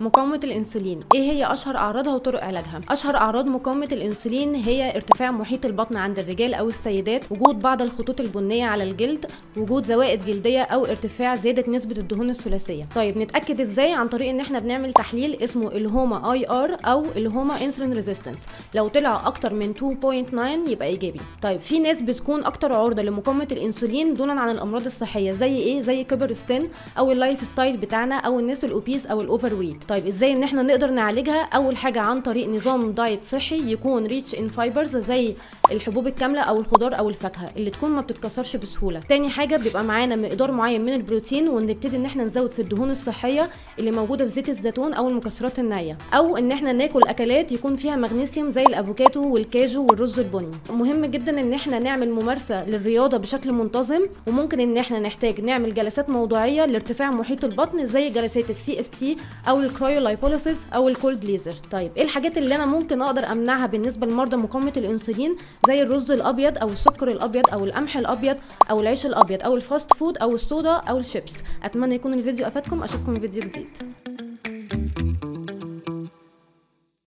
مقاومة الأنسولين إيه هي أشهر أعراضها وطرق علاجها؟ أشهر أعراض مقاومة الأنسولين هي ارتفاع محيط البطن عند الرجال أو السيدات، وجود بعض الخطوط البنية على الجلد، وجود زوائد جلدية أو ارتفاع زيادة نسبة الدهون الثلاثية. طيب نتأكد إزاي؟ عن طريق إن إحنا بنعمل تحليل اسمه الهوما اي ار أو الهوما انسولين ريزيستنس، لو طلع أكتر من 2.9 يبقى إيجابي. طيب في ناس بتكون أكتر عرضة لمقاومة الأنسولين دونا عن الأمراض الصحية، زي إيه؟ زي كبر السن أو اللايف ستايل بتاعنا أو الناس الأوبيس أو الأوفر ويت. طيب ازاي ان احنا نقدر نعالجها؟ اول حاجه عن طريق نظام دايت صحي يكون ريتش ان فايبرز، زي الحبوب الكامله او الخضار او الفاكهه اللي تكون ما بتتكسرش بسهوله. تاني حاجه بيبقى معانا مقدار معين من البروتين، ونبتدي ان احنا نزود في الدهون الصحيه اللي موجوده في زيت الزيتون او المكسرات النيه، او ان احنا ناكل اكلات يكون فيها مغنيسيوم زي الافوكاتو والكاجو والرز البني. مهم جدا ان احنا نعمل ممارسه للرياضه بشكل منتظم، وممكن ان احنا نحتاج نعمل جلسات موضوعيه لارتفاع محيط البطن زي جلسات السي اف تي او الكرايو لايبوليسيس او الكولد ليزر. طيب ايه الحاجات اللي انا ممكن اقدر امنعها بالنسبه لمرضى مقاومه الانسولين؟ زي الرز الابيض او السكر الابيض او القمح الابيض او العيش الابيض او الفاست فود او الصودا او الشيبس. اتمنى يكون الفيديو افادكم، اشوفكم في فيديو جديد.